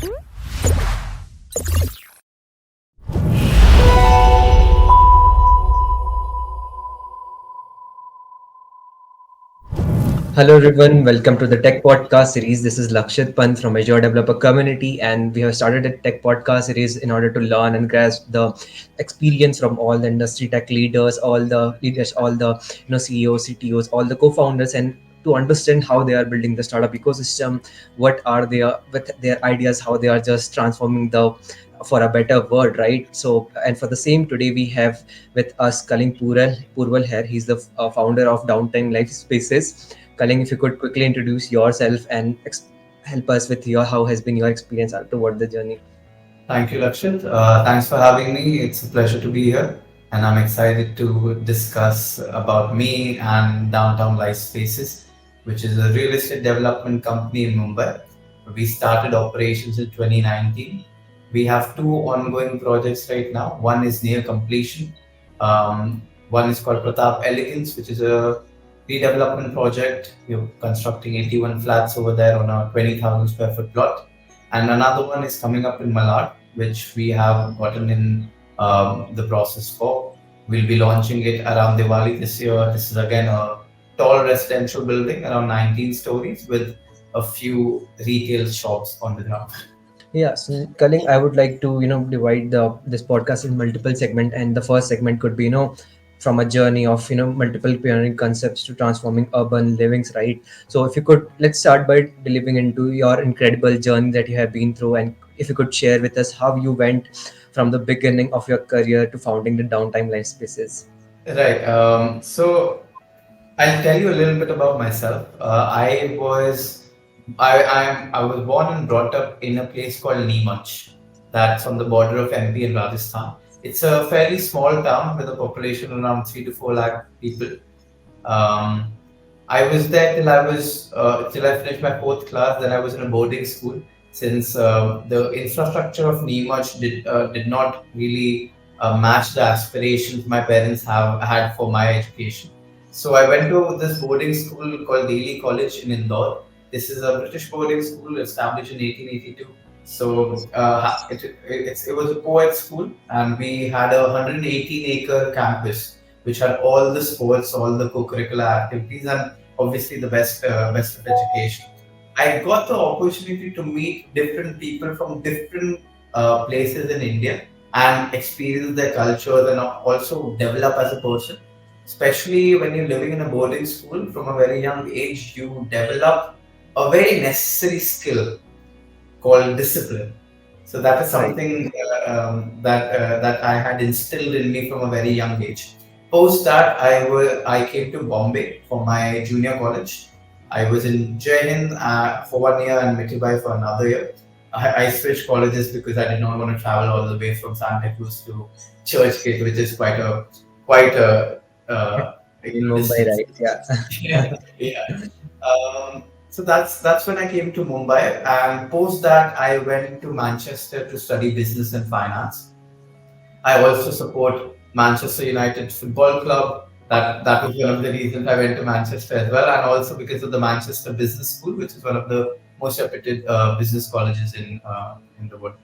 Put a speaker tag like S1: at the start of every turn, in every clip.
S1: Hello everyone, welcome to the Tech Podcast series. This is Lakshit Pant from Azure Developer Community, and we have started a Tech Podcast series in order to learn and grasp the experience from all the industry tech leaders, all the CEOs, CTOs, all the co-founders, and to understand how they are building the startup ecosystem, what are their with their ideas, how they are just transforming the for a better world, right? So, and for the same, today we have with us Kaling Porwal here. He's the founder of Downtown Lifespaces. Kaling, if you could quickly introduce yourself and help us with your how has been your experience toward the journey.
S2: Thank you, Lakshit. Thanks for having me. It's a pleasure to be here, and I'm excited to discuss about me and Downtown Lifespaces, which is a real estate development company in Mumbai. We started operations in 2019. We have two ongoing projects right now. One is near completion. One is called Pratap Elegance, which is a redevelopment project. We're constructing 81 flats over there on a 20,000 square foot plot, and another one is coming up in Malad, which we have gotten in the process for. We'll be launching it around Diwali this year. This is again a tall residential building around 19 stories with a few retail shops on the ground.
S1: Yeah, so Kaling, I would like to divide the this podcast in multiple segment, and the first segment could be from a journey of multiple pioneering concepts to transforming urban livings, right? So if you could, let's start by delving into your incredible journey that you have been through, and if you could share with us how you went from the beginning of your career to founding the Downtime Life Spaces.
S2: Right. So I'll tell you a little bit about myself. I was born and brought up in a place called Neemuch, that's on the border of MP and Rajasthan. It's a fairly small town with a population around 3 to 4 lakh people. Um, I was there till I finished my fourth class. Then I was in a boarding school since the infrastructure of Neemuch did not really match the aspirations my parents have had for my education. So I went to this boarding school called Daily College in Indore. This is a British boarding school established in 1882. So it was a co-ed school, and we had a 118-acre campus, which had all the sports, all the co-curricular activities, and obviously the best of education. I got the opportunity to meet different people from different places in India and experience their cultures and also develop as a person. Especially when you're living in a boarding school from a very young age, you develop a very necessary skill called discipline. So that is
S1: Right.
S2: something that I had instilled in me from a very young age. Post that, I came to Bombay for my junior college. I was in Jai Hind for 1 year and Mitibai for another year. I switched colleges because I did not want to travel all the way from Santa Cruz to Churchgate, which is quite a
S1: In Mumbai,
S2: distance.
S1: right? Yeah.
S2: Yeah, yeah. So that's when I came to Mumbai, and post that I went to Manchester to study business and finance. I also support Manchester United Football Club. That was one of the reasons I went to Manchester as well, and also because of the Manchester Business School, which is one of the most reputed business colleges in the world.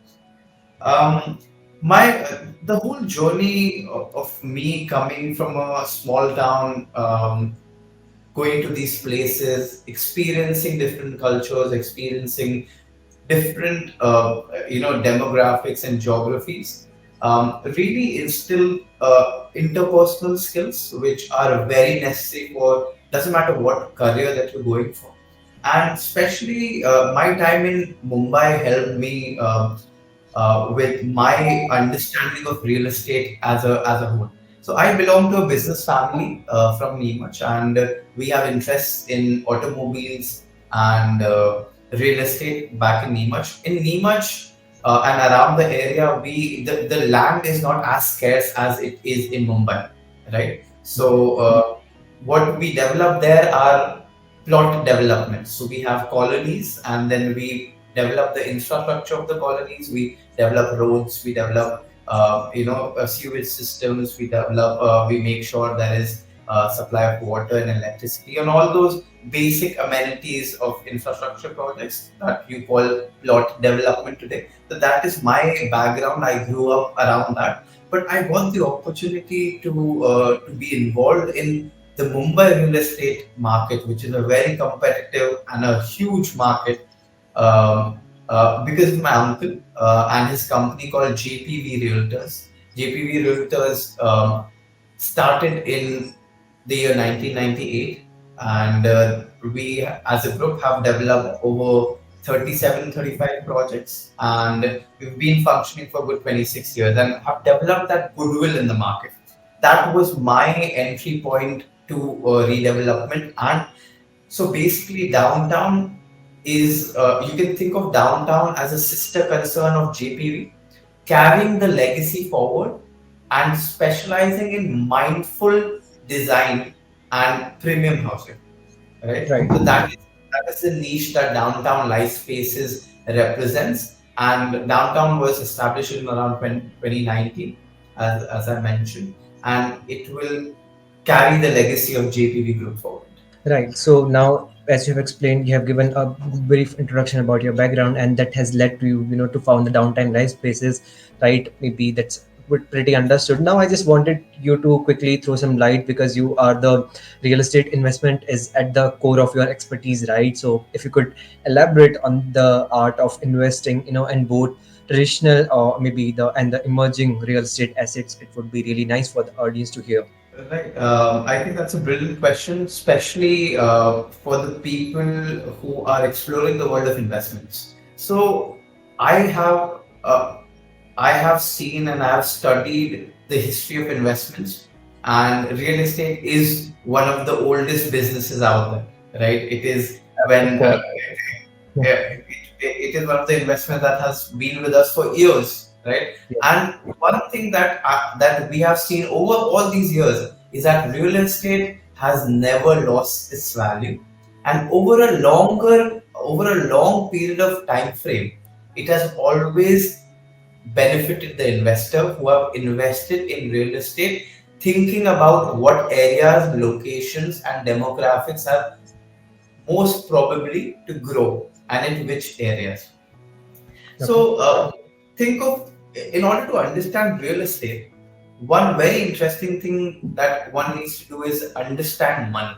S2: Um, my The whole journey of me coming from a small town, going to these places, experiencing different cultures, experiencing different demographics and geographies, really instill interpersonal skills which are very necessary for doesn't matter what career that you're going for. And especially my time in Mumbai helped me with my understanding of real estate as a whole. So I belong to a business family from Neemuch, and we have interests in automobiles and real estate back in Neemuch. In Neemuch and around the area, the land is not as scarce as it is in Mumbai, right? So what we develop there are plot developments. So we have colonies, and then we develop the infrastructure of the colonies. We develop roads. We develop sewage systems. We make sure there is supply of water and electricity, and all those basic amenities of infrastructure projects that you call plot development today. So that is my background. I grew up around that, but I got the opportunity to be involved in the Mumbai real estate market, which is a very competitive and a huge market, because of my uncle and his company called JPV Realtors. JPV Realtors started in the year 1998, and we as a group have developed over 37, 35 projects, and we've been functioning for good 26 years and have developed that goodwill in the market. That was my entry point to redevelopment. And so basically, downtown is, you can think of downtown as a sister concern of JPV, carrying the legacy forward and specializing in mindful design and premium housing. Right?
S1: Right.
S2: So that is the niche that Downtown Lifespaces represents. And downtown was established in around 2019, as I mentioned, and it will carry the legacy of JPV Group forward.
S1: Right. So now, as you have explained, you have given a brief introduction about your background, and that has led to you, to found the Downtime Life Spaces, right? Maybe that's pretty understood. Now, I just wanted you to quickly throw some light because you are the real estate investment is at the core of your expertise, right? So, if you could elaborate on the art of investing, and both traditional or maybe the emerging real estate assets, it would be really nice for the audience to hear.
S2: Right. I think that's a brilliant question, especially for the people who are exploring the world of investments. So, I have uh, I have seen and I have studied the history of investments, and real estate is one of the oldest businesses out there. Right? It is
S1: Of
S2: when
S1: course.
S2: it is one of the investments that has been with us for years, right?
S1: Yeah.
S2: And one thing that we have seen over all these years is that real estate has never lost its value, and over a long period of time frame, it has always benefited the investor who have invested in real estate, thinking about what areas, locations, and demographics are most probably to grow and in which areas.
S1: Okay.
S2: So, think of, in order to understand real estate, one very interesting thing that one needs to do is understand money,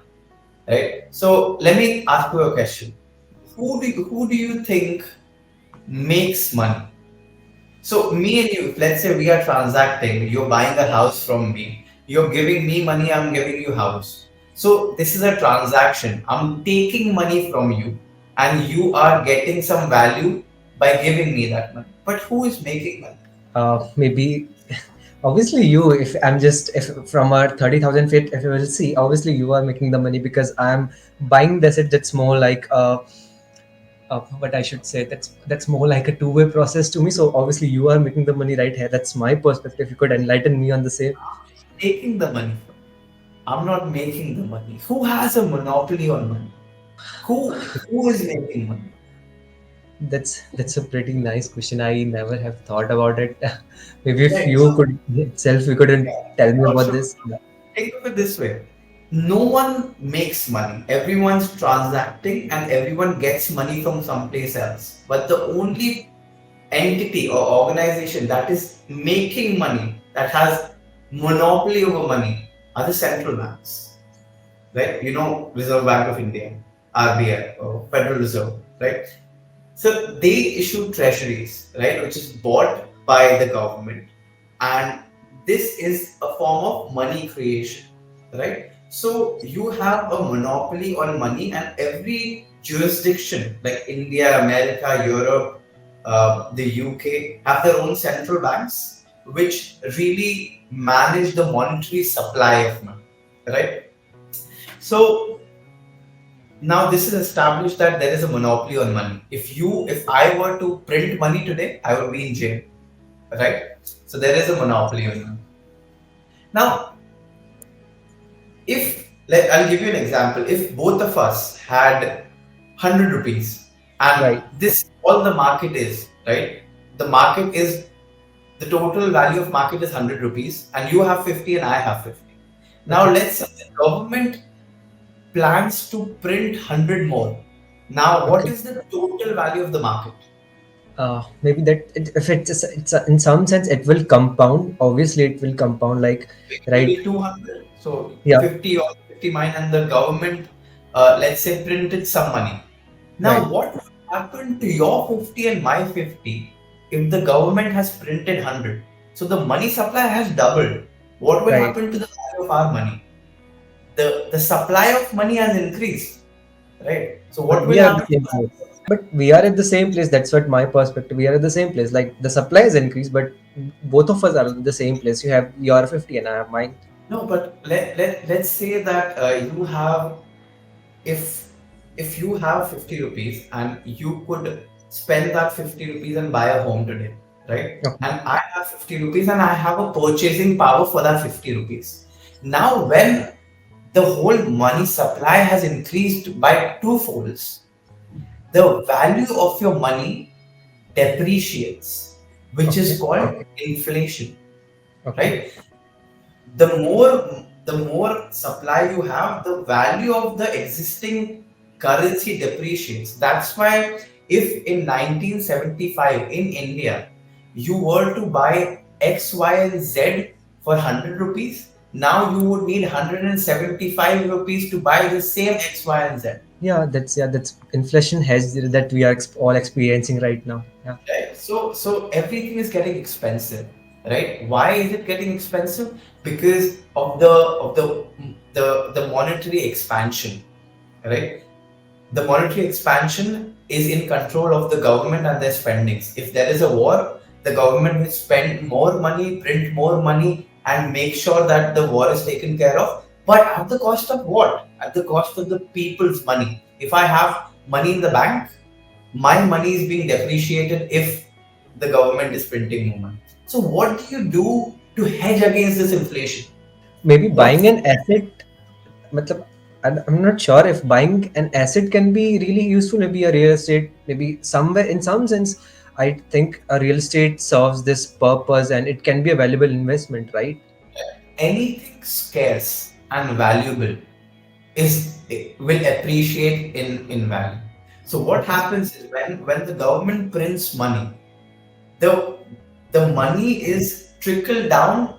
S2: right? So, let me ask you a question. Who do you think makes money? So me and you, let's say we are transacting, you're buying a house from me, you're giving me money, I'm giving you house. So this is a transaction. I'm taking money from you and you are getting some value by giving me that money. But who is making money?
S1: Maybe obviously you, if I'm just if from our 30,000 feet, if you will see, obviously you are making the money because I'm buying the asset. That's more like what I should say, that's more like a two-way process to me. So obviously you are making the money right here. That's my perspective. You could enlighten me on the same.
S2: Taking the money from you. I'm not making the money. Who has a monopoly on money? Who is making money?
S1: That's a pretty nice question. I never have thought about it. Maybe if
S2: Right.
S1: you could itself, you couldn't tell me about
S2: So
S1: this. Yeah.
S2: think of it this way. No one makes money. Everyone's transacting and everyone gets money from someplace else. But the only entity or organization that is making money, that has monopoly over money, are the central banks. Right? Reserve Bank of India, RBI, or Federal Reserve, right? So they issue treasuries, right, which is bought by the government, and this is a form of money creation, right? So you have a monopoly on money, and every jurisdiction like India, America, Europe, the UK have their own central banks, which really manage the monetary supply of money, right? So now this is established that there is a monopoly on money. If I were to print money today, I would be in jail, right? So there is a monopoly on money. Now, if I'll give you an example. If both of us had 100 rupees, and
S1: Right.
S2: this all the market is, right? The market is, the total value of market is 100 rupees, and you have 50 and I have 50. Now
S1: Okay.
S2: let's say the government plans to print 100 more. Now, what
S1: Okay.
S2: is the total value of the market?
S1: Maybe that if in some sense it will compound. Obviously, it will compound. Like, right?
S2: Maybe 200. So
S1: Yeah.
S2: 50 or 50 mine, and the government, let's say, printed some money. Now,
S1: Right.
S2: what would happen to your 50 and my 50 if the government has printed 100? So the money supply has doubled. What will
S1: Right.
S2: happen to the value of our money? The supply of money has increased, right? So
S1: But
S2: what
S1: we
S2: will
S1: are at the
S2: happen to
S1: same place. But we are at the same place. That's what my perspective. We are at the same place. Like the supply has increased, but both of us are in the same place. You have your 50 and I have mine.
S2: no, but let's say that you have if if you have 50 rupees and you could spend that 50 rupees and buy a home today, right?
S1: Okay.
S2: And I have 50 rupees and I have a purchasing power for that 50 rupees. Now, when the whole money supply has increased by two folds, the value of your money depreciates, which is
S1: Okay.
S2: called inflation,
S1: Okay.
S2: right? The more supply you have, the value of the existing currency depreciates. That's why if in 1975 in India you were to buy X, Y, and Z for 100 rupees, now you would need 175 rupees to buy the same X, Y, and Z.
S1: Yeah, that's inflation hedge that we are all experiencing right now. Yeah.
S2: Right. So everything is getting expensive, right? Why is it getting expensive? Because of the monetary expansion, right? The monetary expansion is in control of the government and their spendings. If there is a war, the government will spend more money, print more money, and make sure that the war is taken care of. But at the cost of what? At the cost of the people's money. If I have money in the bank, my money is being depreciated if the government is printing more money. So what do you do to hedge against this inflation?
S1: Maybe
S2: What's
S1: buying an asset. matlab, I'm not sure if buying an asset can be really useful. Maybe a real estate, maybe somewhere in some sense, I think a real estate serves this purpose and it can be a valuable investment, right?
S2: anything scarce and valuable is will appreciate in value. So what
S1: Okay.
S2: happens is when the government prints money, the the money is trickled down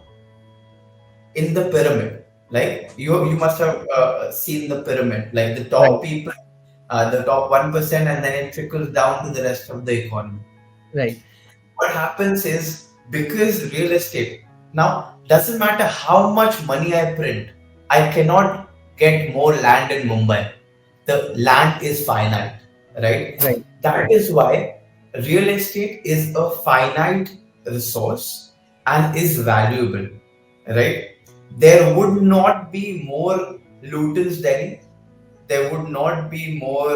S2: in the pyramid. Like you must have seen the pyramid, like the
S1: Right.
S2: top people, the top 1%, and then it trickles down to the rest of the economy.
S1: Right.
S2: What happens is because real estate now doesn't matter how much money I print, I cannot get more land in Mumbai. The land is finite, right?
S1: Right.
S2: That is why real estate is a finite resource and is valuable, right? There would not be more Luton's Delhi, there would not be more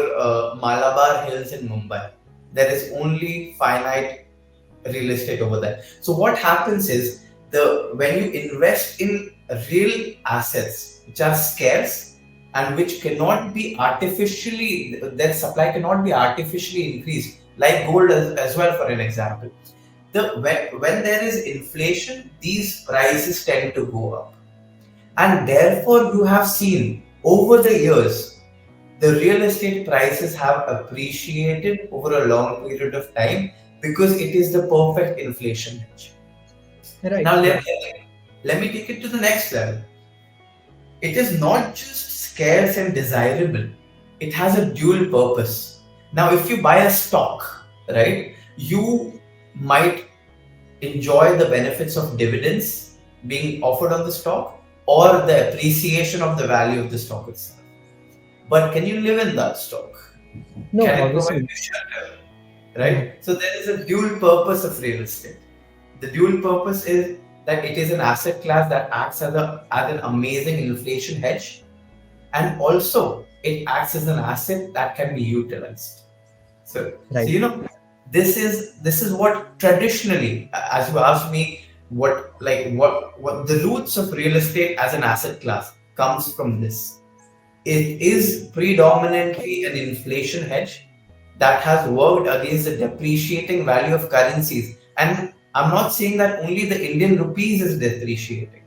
S2: Malabar Hills in Mumbai. There is only finite real estate over there. So what happens is the when you invest in real assets which are scarce and which cannot be artificially their supply cannot be artificially increased, like gold as well for an example. When there is inflation, these prices tend to go up. And therefore you have seen over the years the real estate prices have appreciated over a long period of time because it is the perfect inflation hedge.
S1: Right.
S2: Now,
S1: Yeah.
S2: let me take it to the next level. It is not just scarce and desirable, it has a dual purpose. Now, if you buy a stock, right, you might enjoy the benefits of dividends being offered on the stock or the appreciation of the value of the stock itself. But can you live in that stock?
S1: No,
S2: Can it provide
S1: obviously.
S2: you shelter?
S1: No.
S2: Right? So there is a dual purpose of real estate. The dual purpose is that it is an asset class that acts as an amazing inflation hedge, and also it acts as an asset that can be utilized. So
S1: Right.
S2: this is what traditionally, as you asked me, what the roots of real estate as an asset class comes from this. It is predominantly an inflation hedge that has worked against the depreciating value of currencies. And I'm not saying that only the Indian rupees is depreciating.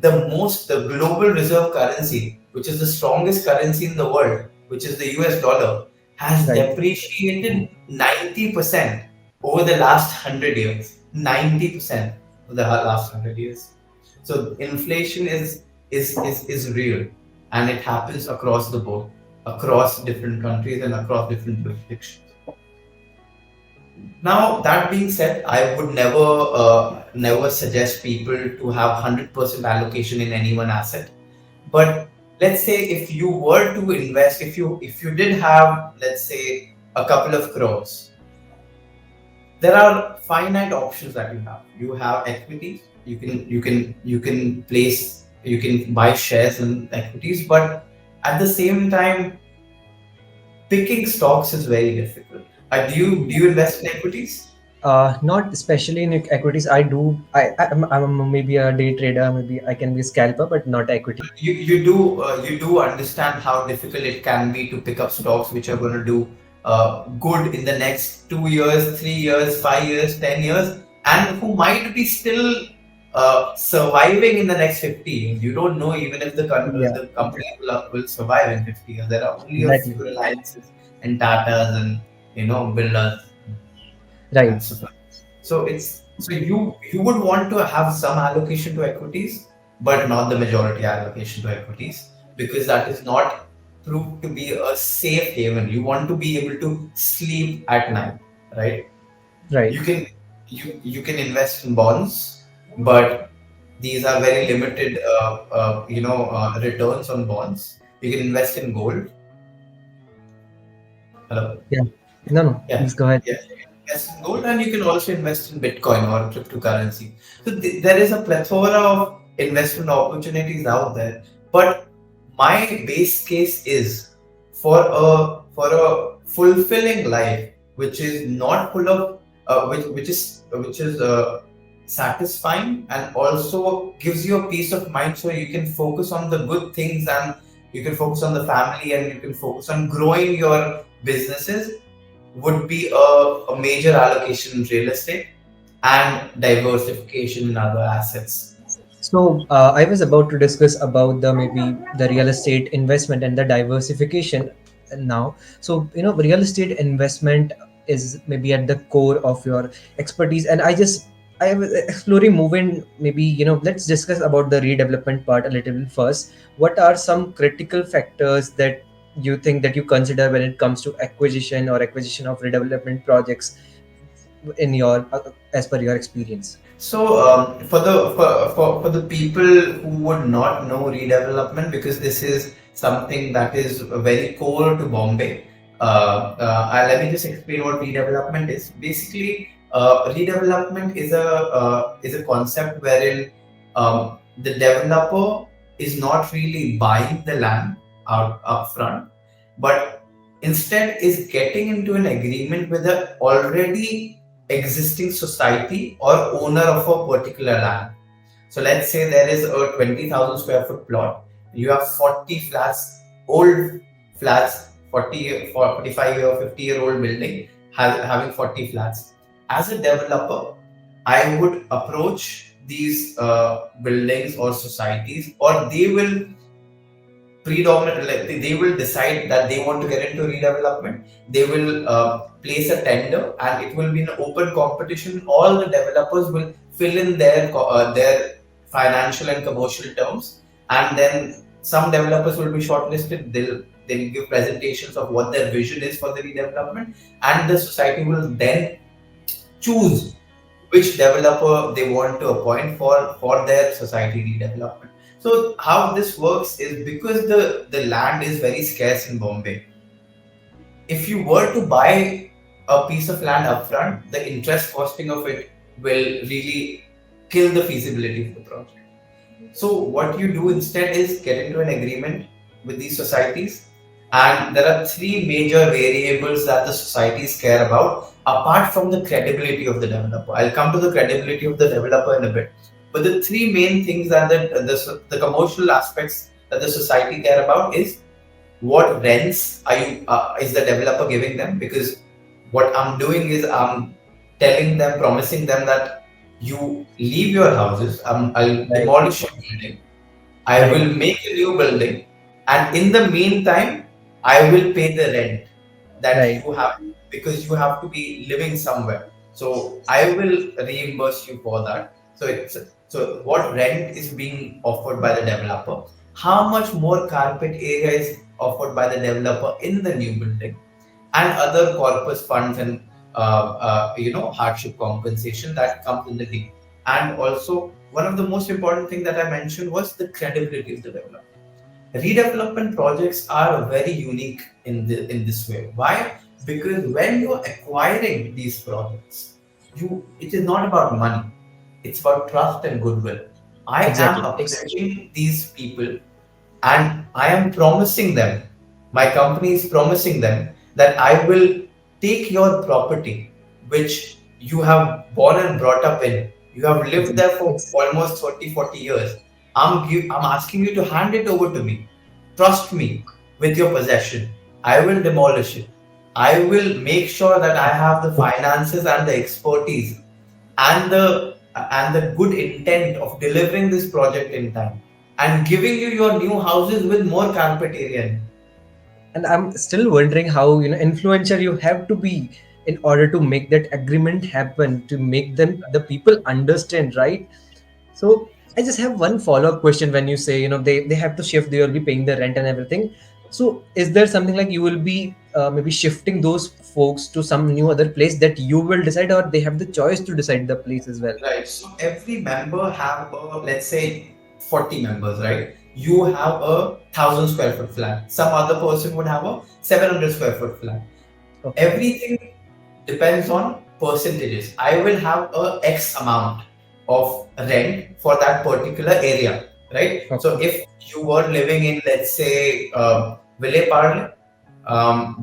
S2: the global reserve currency, which is the strongest currency in the world, which is the US dollar, has
S1: Right.
S2: depreciated 90% over the last 100 years. 90% of the last 100 years. So inflation is real, and it happens across the board, across different countries and across different jurisdictions. Now, that being said, I would never suggest people to have 100% allocation in any one asset. But let's say if you were to invest, if you did have, let's say, a couple of crores, there are finite options that you have. You have equities. You can buy shares in equities, but at the same time, picking stocks is very difficult. Do you invest in equities?
S1: Not especially in equities. I do. I'm maybe a day trader. Maybe I can be a scalper, but not equity.
S2: You do understand how difficult it can be to pick up stocks which are going to do good in the next 2 years, 3 years, 5 years, 10 years, and who might be still surviving in the next 50 years. You don't know even if
S1: Yeah,
S2: the company will survive in 50 years. There are only a few
S1: exactly.
S2: reliances and Tatas and builders
S1: Right,
S2: and so forth. So you would want to have some allocation to equities, but not the majority allocation to equities, because that is not proved to be a safe haven. You want to be able to sleep at night, right?
S1: right.
S2: You can you can invest in bonds, but these are very limited returns on bonds. You can invest in gold. Hello.
S1: Yeah. No, no.
S2: Yeah,
S1: Please go ahead.
S2: yeah. You can invest in gold, and you can also invest in Bitcoin or cryptocurrency. So there is a plethora of investment opportunities out there. But my base case is for a fulfilling life, which is not full of which is satisfying and also gives you a peace of mind, so you can focus on the good things, and you can focus on the family, and you can focus on growing your businesses, would be a major allocation in real estate and diversification in other assets.
S1: So I was about to discuss about the maybe the real estate investment and the diversification now. So real estate investment is maybe at the core of your expertise, and I was exploring moving. Maybe let's discuss about the redevelopment part a little bit first. What are some critical factors that you think that you consider when it comes to acquisition of redevelopment projects in your as per your experience?
S2: So, for the people who would not know redevelopment, because this is something that is very core to Bombay, let me just explain what redevelopment is. Basically, redevelopment is a concept wherein the developer is not really buying the land out upfront, but instead is getting into an agreement with a already existing society or owner of a particular land. So let's say there is a 20,000 square foot plot. You have 40 flats, old flats, 40, 45-year, 50-year-old building, having 40 flats. As a developer, I would approach these buildings or societies, or they will predominant, like they will decide that they want to get into redevelopment. They will place a tender, and it will be an open competition. All the developers will fill in their financial and commercial terms, and then some developers will be shortlisted. They'll give presentations of what their vision is for the redevelopment, and the society will then choose which developer they want to appoint for their society redevelopment. So how this works is, because the land is very scarce in Bombay. If you were to buy a piece of land upfront, the interest costing of it will really kill the feasibility of the project. So what you do instead is get into an agreement with these societies, and there are three major variables that the societies care about apart from the credibility of the developer. I'll come to the credibility of the developer in a bit, but the three main things that the commercial aspects that the society care about is: what rents is the developer giving them? Because what I'm doing is I'm telling them, promising them that you leave your houses, I'll
S1: Right.
S2: demolish your building, I
S1: Right.
S2: will make a new building, and in the meantime, I will pay the rent that
S1: Right.
S2: you have, because you have to be living somewhere. So I will reimburse you for that. So what rent is being offered by the developer? How much more carpet area is offered by the developer in the new building, and other corpus funds and hardship compensation that comes in the deal. And also, one of the most important thing that I mentioned was the credibility of the developer. Redevelopment projects are very unique in this way. Why? Because when you're acquiring these projects, it is not about money. It's about trust and goodwill. I am
S1: Exactly.
S2: approaching these people, and I am promising them, my company is promising them that I will take your property, which you have born and brought up in. You have lived
S1: Exactly.
S2: there for almost 30, 40 years. I'm asking you to hand it over to me. Trust me with your possession. I will demolish it. I will make sure that I have the finances and the expertise and the good intent of delivering this project in time and giving you your new houses with more carpet area.
S1: And I'm still wondering how, influencer you have to be in order to make that agreement happen, to make them the people understand, right? So I just have one follow-up question. When you say, they have to shift, they will be paying the rent and everything. So is there something like you will be maybe shifting those folks to some new other place that you will decide, or they have the choice to decide the place as well?
S2: Right. So every member have let's say 40 members, right? You have a 1,000 square foot flat. Some other person would have a 700 square foot flat.
S1: Okay.
S2: Everything depends on percentages. I will have a X amount of rent for that particular area, right? So
S1: Okay.
S2: if you were living in, let's say, Ville Parle,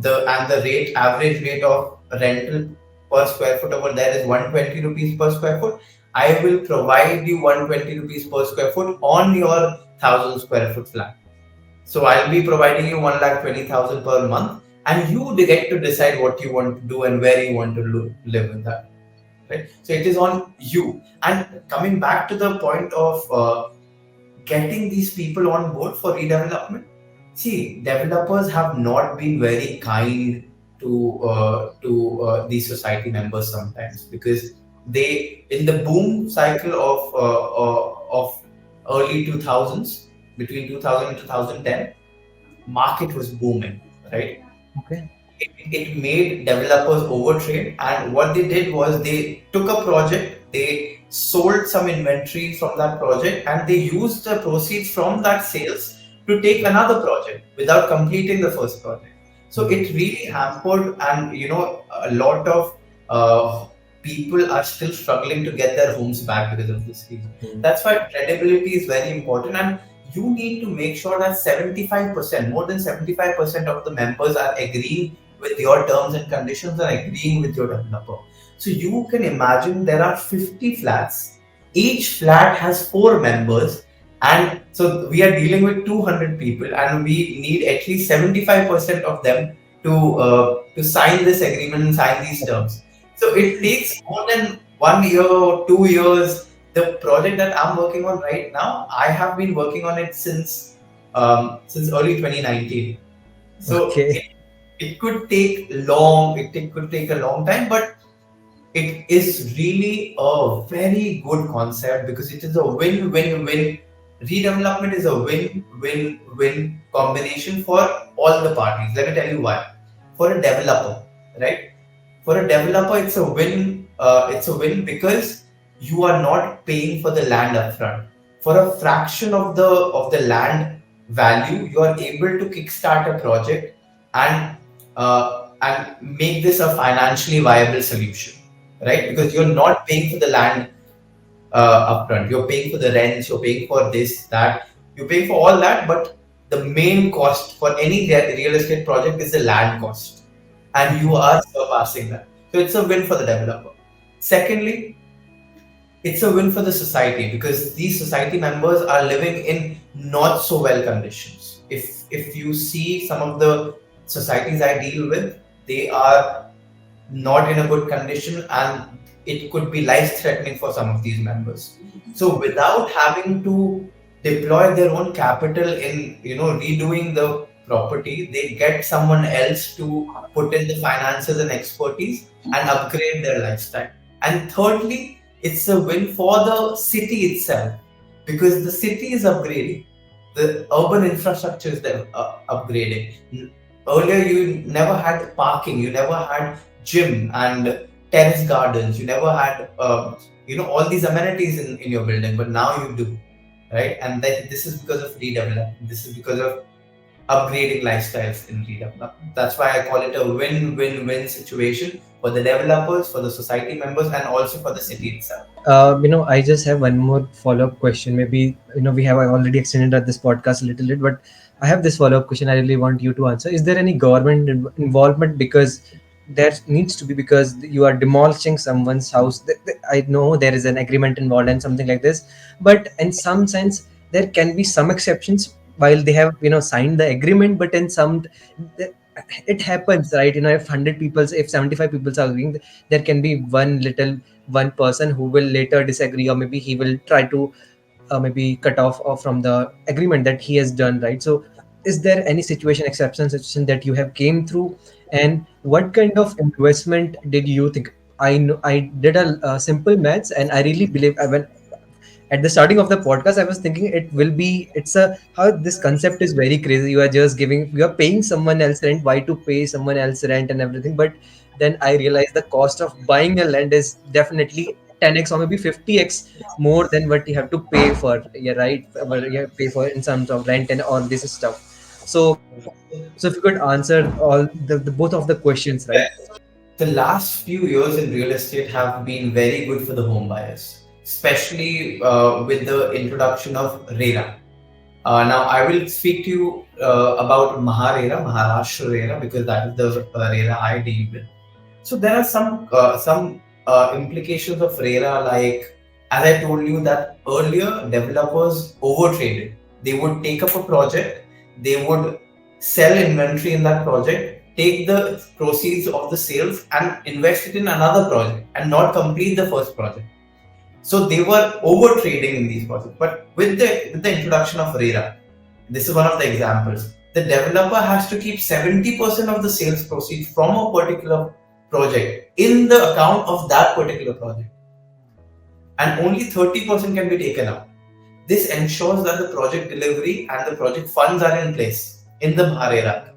S2: the rate average rate of rental per square foot over there is 120 rupees per square foot. I will provide you 120 rupees per square foot on your 1,000 square foot flat. So I'll be providing you 1,20,000 per month, and you get to decide what you want to do and where you want to live with that. Right. So it is on you. And coming back to the point of getting these people on board for redevelopment, see, developers have not been very kind to these society members sometimes, because they, in the boom cycle of early 2000s, between 2000 and 2010, market was booming, right?
S1: Okay.
S2: It made developers overtrade, and what they did was they took a project, they sold some inventory from that project, and they used the proceeds from that sales to take another project without completing the first project. So it really hampered, and a lot of people are still struggling to get their homes back because of this reason.
S1: Mhm.
S2: That's why credibility is very important, and you need to make sure that 75%, more than 75% of the members are agreeing with your terms and conditions and agreeing with your developer. So you can imagine there are 50 flats. Each flat has 4 members. And so we are dealing with 200 people, and we need at least 75% of them to sign this agreement and sign these terms. So it takes more than 1 year or 2 years. The project that I'm working on right now, I have been working on it since early 2019. So
S1: Okay.
S2: it could take long, it could take a long time, but it is really a very good concept because it is a win-win-win. Redevelopment is a win-win-win combination for all the parties. Let me tell you why. For a developer, right? For a developer, it's a win. It's a win because you are not paying for the land upfront. For a fraction of the land value, you are able to kickstart a project and make this a financially viable solution, right? Because you're not paying for the land upfront. You're paying for the rents. You're paying for this, that. You're paying for all that, but the main cost for any real estate project is the land cost, and you are surpassing that. So it's a win for the developer. Secondly, it's a win for the society because these society members are living in not so well conditions. If you see some of the societies I deal with, they are not in a good condition, and it could be life threatening for some of these members. So without having to deploy their own capital in redoing the property. They get someone else to put in the finances and expertise and upgrade their lifestyle. And thirdly, it's a win for the city itself, because the city is upgrading, the urban infrastructure is upgrading. Earlier you never had parking, you never had gym and terrace gardens, you never had all these amenities in your building, but now you do, right? And this is because of redevelopment. This is because of upgrading lifestyles in redevelopment. That's why I call it a win-win-win situation for the developers, for the society members, and also for the city itself.
S1: I just have one more follow-up question. Maybe, we have already extended this podcast a little bit, but I have this follow-up question I really want you to answer. Is there any government involvement? Because there needs to be, because you are demolishing someone's house. I know there is an agreement involved and something like this, but in some sense, there can be some exceptions while they have, signed the agreement, but in some, it happens, right? If 100 people, if 75 people are agreeing, there can be one person who will later disagree, or maybe he will try to maybe cut off from the agreement that he has done, right? So is there any situation that you have came through, and what kind of investment did you think? I know I did a simple maths, and I really believe, when at the starting of the podcast I was thinking it's a how this concept is very crazy. You are paying someone else rent. Why to pay someone else rent and everything? But then I realized the cost of buying a land is definitely 10x or maybe 50x more than what you have to pay for. Yeah, right. What you have to pay for in terms of rent and all this stuff. So if you could answer all the both of the questions, right?
S2: The last few years in real estate have been very good for the home buyers, especially with the introduction of RERA. Now, I will speak to you about Maharashtra RERA, because that is the RERA I deal with. So there are some implications of RERA, like, as I told you, that earlier developers overtraded. They would take up a project, they would sell inventory in that project, take the proceeds of the sales and invest it in another project and not complete the first project. So they were over trading in these projects. But with the introduction of RERA, this is one of the examples. The developer has to keep 70% of the sales proceeds from a particular project in the account of that particular project, and only 30% can be taken out. This ensures that the project delivery and the project funds are in place in the RERA.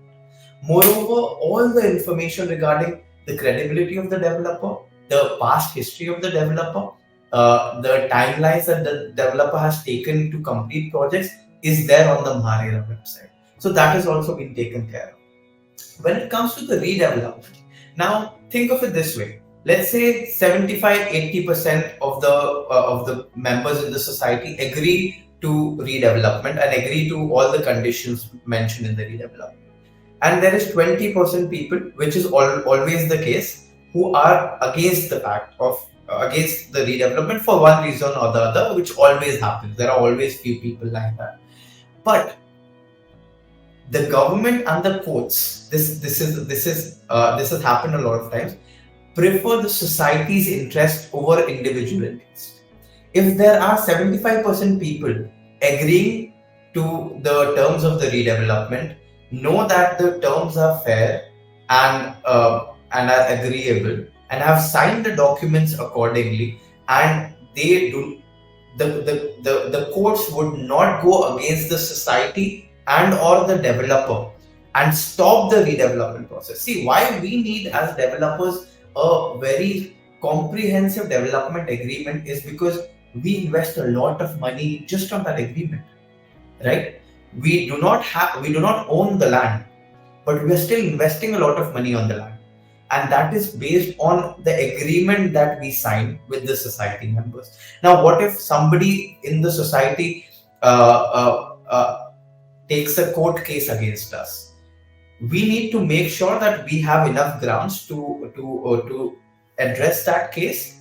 S2: Moreover, all the information regarding the credibility of the developer, the past history of the developer, the timelines that the developer has taken to complete projects is there on the RERA website. So that has also been taken care of. When it comes to the redevelopment, now think of it this way. Let's say 75-80% of the members in the society agree to redevelopment and agree to all the conditions mentioned in the redevelopment. And there is 20% people, which is always the case, who are against the fact of against the redevelopment for one reason or the other, which always happens. There are always few people like that. But the government and the courts, this has happened a lot of times, prefer the society's interest over individual interest. If there are 75% people agreeing to the terms of the redevelopment, know that the terms are fair and are agreeable, and have signed the documents accordingly, and they do the courts would not go against the society and or the developer and stop the redevelopment process. See, why we need as developers a very comprehensive development agreement is because we invest a lot of money just on that agreement, right? We do not own the land, but we are still investing a lot of money on the land, and that is based on the agreement that we sign with the society members. Now, what if somebody in the society takes a court case against us? We need to make sure that we have enough grounds to address that case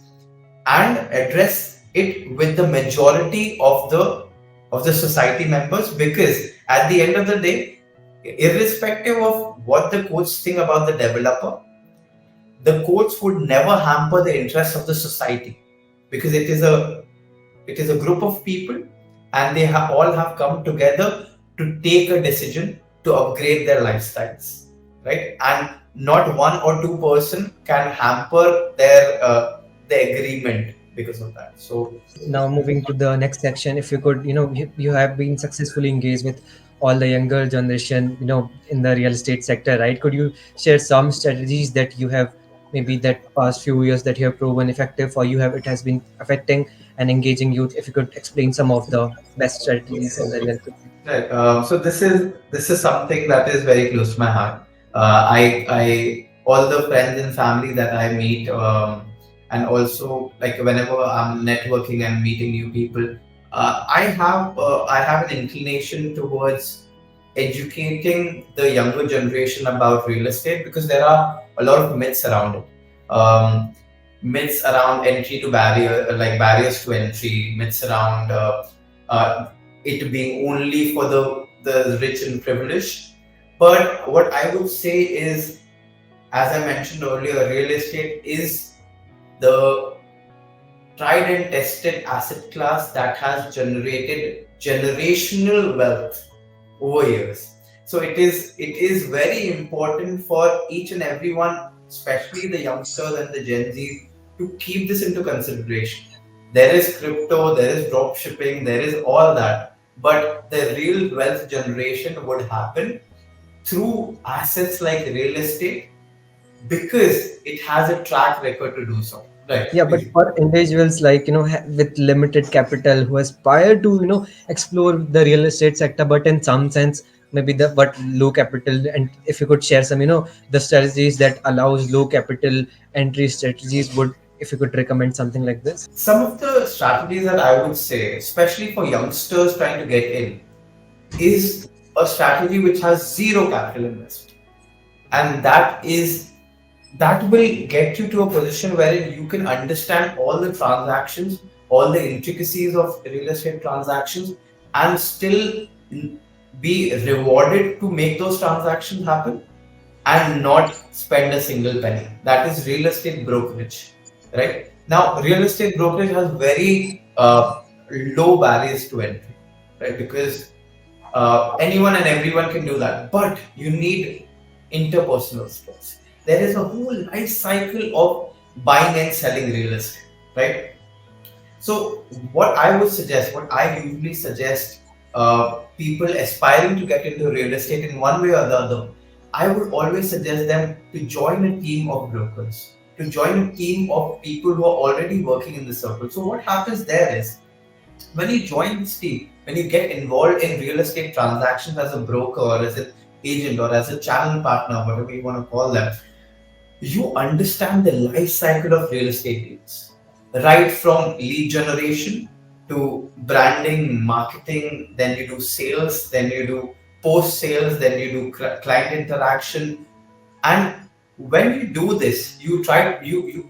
S2: and address it with the majority of the society members, because at the end of the day, irrespective of what the courts think about the developer, the courts would never hamper the interests of the society, because it is a group of people and they all have come together to take a decision to upgrade their lifestyles, right? And not one or two person can hamper their agreement because of that. So
S1: Now moving to the next section, if you could, you have been successfully engaged with all the younger generation, in the real estate sector, right? Could you share some strategies that you have, maybe that past few years, that you have proven effective, or you have, it has been affecting and engaging youth? If you could explain some of the best strategies in the real estate sector.
S2: right. So this is something that is very close to my heart. I all the friends and family that I meet, and also like whenever I'm networking and meeting new people, I have an inclination towards educating the younger generation about real estate because there are a lot of myths around it. Myths around entry to barrier, like barriers to entry, myths around uh, it being only for the rich and privileged. But what I would say is, as I mentioned earlier, real estate is the tried and tested asset class that has generated generational wealth over years. So it is very important for each and everyone, especially the youngsters and the Gen Z, to keep this into consideration. There is crypto, there is drop shipping, there is all that, but the real wealth generation would happen through assets like real estate because it has a track record to do so. Right.
S1: Yeah, but for individuals like, with limited capital, who aspire to, explore the real estate sector, but in some sense, maybe the but low capital, and if you could share some, the strategies that allows low capital entry strategies, would, if you could recommend something like this.
S2: Some of the strategies that I would say, especially for youngsters trying to get in, is a strategy which has zero capital investment. And that will get you to a position wherein you can understand all the transactions, all the intricacies of real estate transactions, and still be rewarded to make those transactions happen and not spend a single penny. That is real estate brokerage, right? Now, real estate brokerage has very low barriers to entry, right? Because anyone and everyone can do that, but you need interpersonal skills. There is a whole life cycle of buying and selling real estate, right? So, what I usually suggest people aspiring to get into real estate in one way or the other, I would always suggest them to join a team of brokers, to join a team of people who are already working in the circle. So, what happens there is when you join this team, when you get involved in real estate transactions as a broker or as an agent or as a channel partner, whatever you want to call them, you understand the life cycle of real estate deals, right from lead generation to branding, marketing, then you do sales, then you do post sales, then you do client interaction. And when you do this, you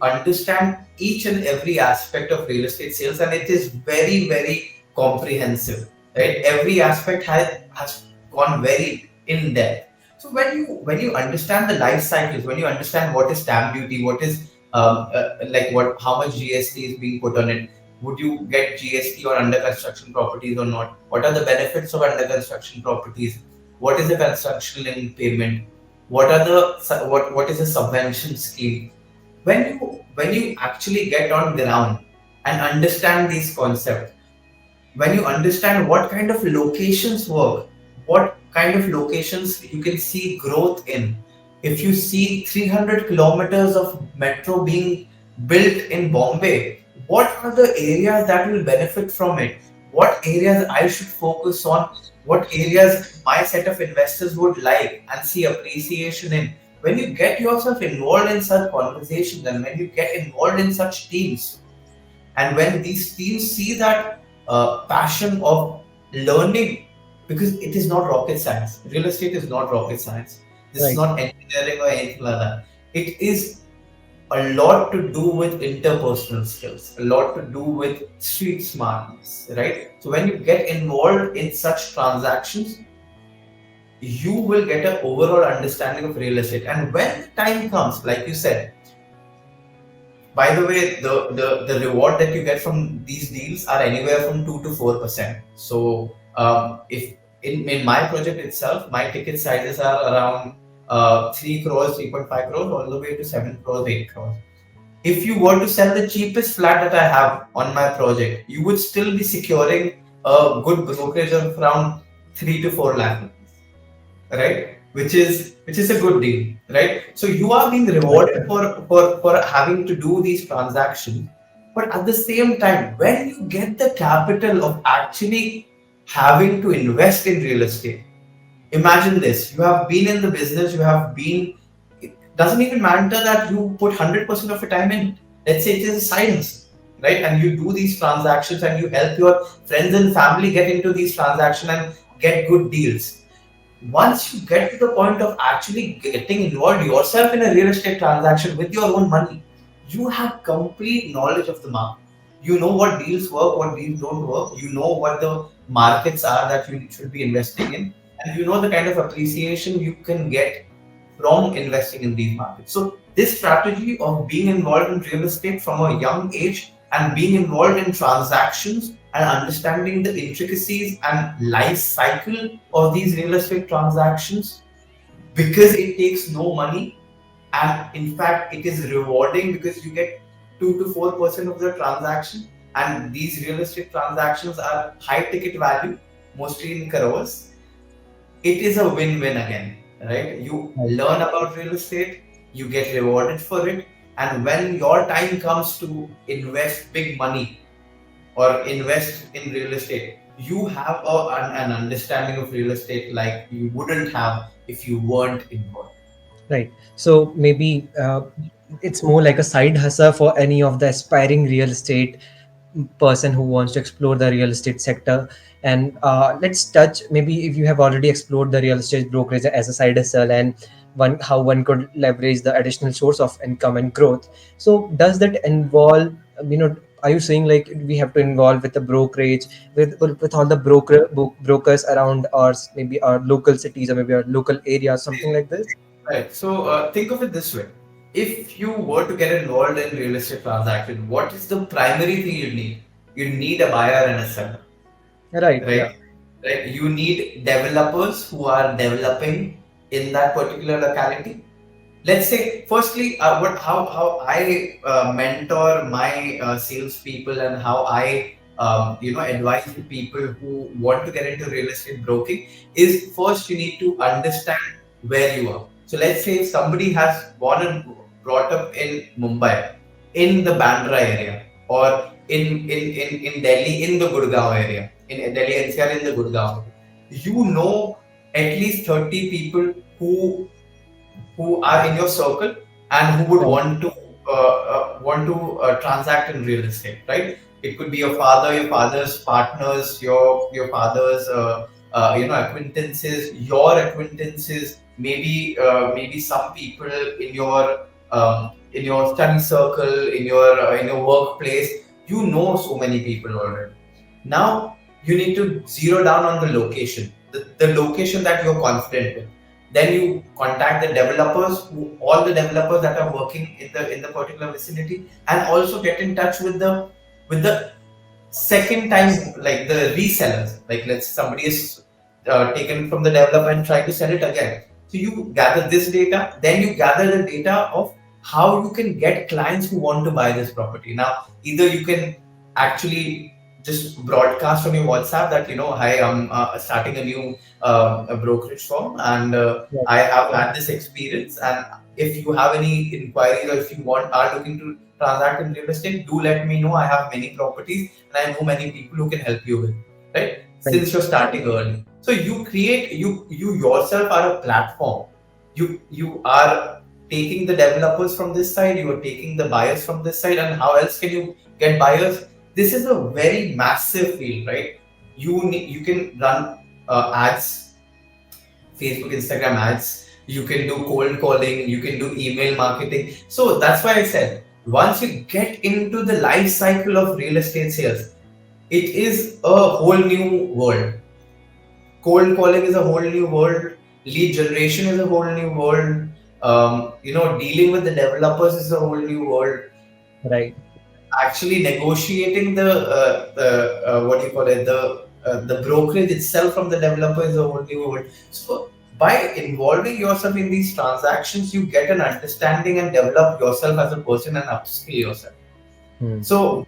S2: understand each and every aspect of real estate sales, and it is very, very comprehensive, right? Every aspect has gone very in depth. So when you understand the life cycles, when you understand what is stamp duty, what is like what how much GST is being put on it, would you get GST on under construction properties or not? What are the benefits of under construction properties? What is the construction link payment? What is a subvention scheme? When you actually get on ground and understand these concepts, when you understand what kind of locations work, what kind of locations you can see growth in. If you see 300 kilometers of metro being built in Bombay, what are the areas that will benefit from it? What areas I should focus on? What areas my set of investors would like and see appreciation in? When you get yourself involved in such conversations and when you get involved in such teams, and when these teams see that passion of learning, because it is not rocket science, real estate is not rocket science, this is
S1: Right.
S2: not engineering or anything like that. It is a lot to do with interpersonal skills, a lot to do with street smartness, right? So when you get involved in such transactions, you will get an overall understanding of real estate. And when the time comes, like you said, by the way, the reward that you get from these deals are anywhere from 2 to 4%. So if in my project itself, my ticket sizes are around 3 crores, 3.5 crores, all the way to 7 crores, 8 crores. If you were to sell the cheapest flat that I have on my project, you would still be securing a good brokerage of around 3 to 4 lakh, right? Which is a good deal, right? So you are being
S1: Right.
S2: rewarded for having to do these transactions, but at the same time, when you get the capital of actually having to invest in real estate, imagine this: you have been in the business, you have been. It doesn't even matter that you put 100% of your time in. Let's say it is a science, right? And you do these transactions and you help your friends and family get into these transactions and get good deals. Once you get to the point of actually getting involved yourself in a real estate transaction with your own money, you have complete knowledge of the market. You know what deals work, what deals don't work. You know what the markets are that you should be investing in, and you know the kind of appreciation you can get from investing in these markets. So this strategy of being involved in real estate from a young age and being involved in transactions and understanding the intricacies and life cycle of these real estate transactions, because it takes no money, and in fact it is rewarding because you get 2 to 4% of the transaction, and these real estate transactions are high ticket value, mostly in crores. It is a win-win again, right? You
S1: Right.
S2: learn about real estate, you get rewarded for it, and when your time comes to invest big money or invest in real estate, you have an understanding of real estate like you wouldn't have if you weren't involved.
S1: Right. So maybe it's more like a side hustle for any of the aspiring real estate person who wants to explore the real estate sector. And let's touch, maybe if you have already explored the real estate brokerage as a side hustle, and one how one could leverage the additional source of income and growth. So does that involve, are you saying like we have to involve with the brokerage, with all the brokers around our, maybe our local cities or maybe our local areas, something like this?
S2: Right. So think of it this way. If you were to get involved in real estate transaction, what is the primary thing you need? You need a buyer and a seller,
S1: Right. Yeah.
S2: right? Right. You need developers who are developing in that particular locality. Let's say, firstly, how I mentor my salespeople, and how I advise the people who want to get into real estate broking is, first you need to understand where you are. So let's say if somebody has born and brought up in Mumbai, in the Bandra area, or in Delhi, in the Gurgaon area, in Delhi NCR, in the Gurgaon, you know at least 30 people who are in your circle and who would
S1: Right.
S2: want to transact in real estate, right? It could be your father, your father's partners, your father's acquaintances, your acquaintances, maybe some people in your study circle, in your workplace. You know so many people already. Now you need to zero down on the location, the location that you're confident with. Then you contact the developers, all the developers that are working in the particular vicinity, and also get in touch with the second time, like the resellers. Like, let's say somebody is taken from the developer and try to sell it again. So you gather this data, then you gather the data of how you can get clients who want to buy this property. Now, either you can actually just broadcast on your WhatsApp that, hi, I'm starting a new a brokerage firm, and
S1: Right.
S2: I have had this experience. And if you have any inquiries, or if you are looking to transact in real estate, do let me know. I have many properties and I know many people who can help you with, right?
S1: Right.
S2: Since you're starting early. So you yourself are a platform. You are taking the developers from this side, you are taking the buyers from this side, and how else can you get buyers? This is a very massive field, right? You can run ads, Facebook, Instagram ads. You can do cold calling. You can do email marketing. So that's why I said, once you get into the life cycle of real estate sales, it is a whole new world. Cold calling is a whole new world. Lead generation is a whole new world. Dealing with the developers is a whole new world.
S1: Right.
S2: Actually negotiating the what do you call it, the brokerage itself from the developer is a whole new world. So by involving yourself in these transactions, you get an understanding and develop yourself as a person and upskill yourself.
S1: Hmm.
S2: So,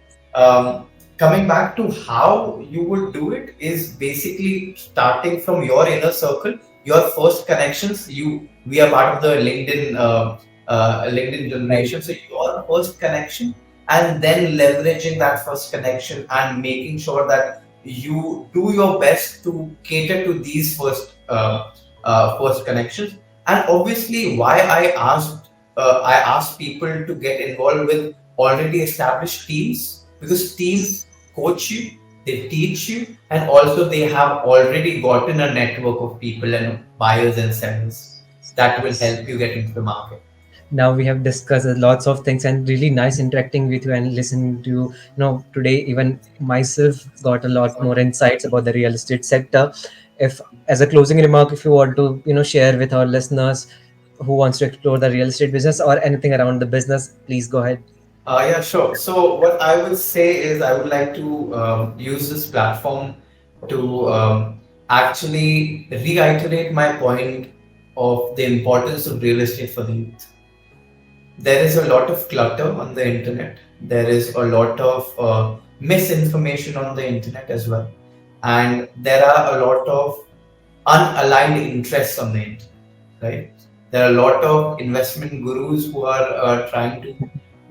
S2: coming back to how you would do it is basically starting from your inner circle, your first connections. We are part of the LinkedIn
S1: Right.
S2: generation. So your first connection, and then leveraging that first connection and making sure that you do your best to cater to these first connections. And obviously, why I asked people to get involved with already established teams, because teams coach you, they teach you, and also they have already gotten a network of people and buyers and sellers that will help you get into the market.
S1: Now we have discussed lots of things, and really nice interacting with you and listening to you. Today even myself got a lot more insights about the real estate sector. If, as a closing remark, if you want to share with our listeners who wants to explore the real estate business or anything around the business, please go ahead.
S2: Yeah, sure. So what I would say is I would like to use this platform to actually reiterate my point of the importance of real estate for the youth. There is a lot of clutter on the internet. There is a lot of misinformation on the internet as well. And there are a lot of unaligned interests on the internet, right? There are a lot of investment gurus who are trying to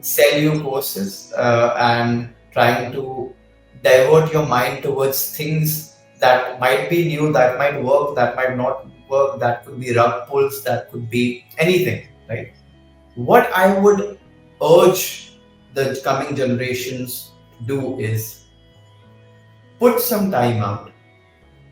S2: sell you courses and trying to divert your mind towards things that might be new, that might work, that might not work, that could be rug pulls, that could be anything, right? What I would urge the coming generations do is put some time out,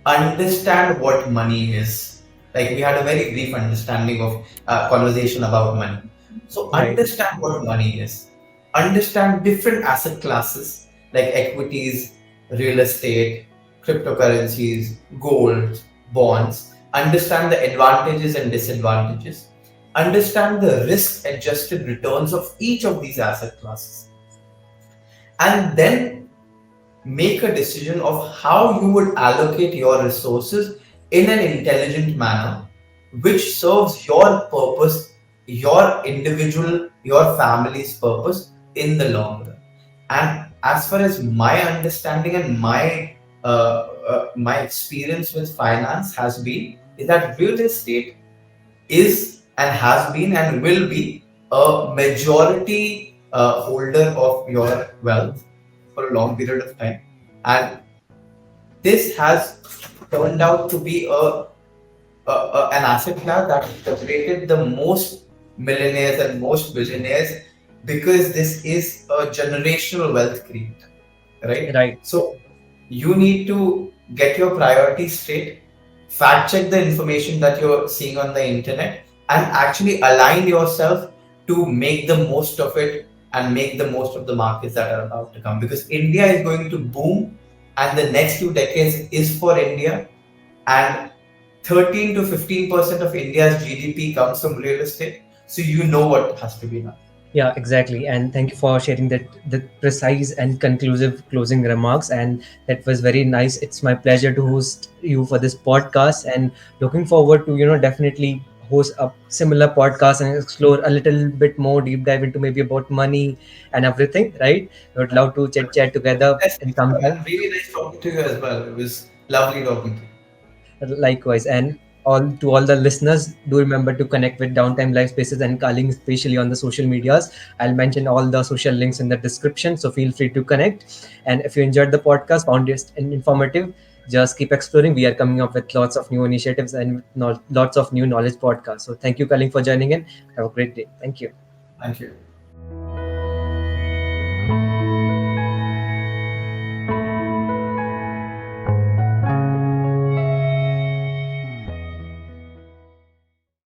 S2: understand what money is. Like we had a very brief understanding of conversation about money. So
S1: Right.
S2: understand what money is. Understand different asset classes like equities, real estate, cryptocurrencies, gold, bonds. Understand the advantages and disadvantages. Understand the risk adjusted returns of each of these asset classes. And then make a decision of how you would allocate your resources in an intelligent manner which serves your purpose, your individual, your family's purpose in the long run. And as far as my understanding and my experience with finance has been, is that real estate is and has been and will be a majority holder of your wealth for a long period of time. And this has turned out to be an asset class that generated the most millionaires and most billionaires, because this is a generational wealth creator, right?
S1: Right.
S2: So you need to get your priorities straight, fact check the information that you're seeing on the internet, and actually align yourself to make the most of it and make the most of the markets that are about to come, because India is going to boom, and the next 2 decades is for India. And 13 to 15% of India's GDP comes from real estate. So you know what has to be done.
S1: Yeah, exactly. And thank you for sharing that the precise and conclusive closing remarks. And that was very nice. It's my pleasure to host you for this podcast, and looking forward to definitely host a similar podcast and explore a little bit more deep dive into maybe about money and everything. Right? I would love to chat together
S2: Yes,
S1: in some time.
S2: really nice talking to you as well. It was lovely talking to you.
S1: Likewise, and all the listeners, do remember to connect with Downtime Lifespaces and Kaling, especially on the social medias. I'll mention all the social links in the description, so feel free to connect. And if you enjoyed the podcast, found it informative, just keep exploring. We are coming up with lots of new initiatives and lots of new knowledge podcasts. So thank you, Kaling, for joining in. Have a great day. Thank you.
S2: Thank you.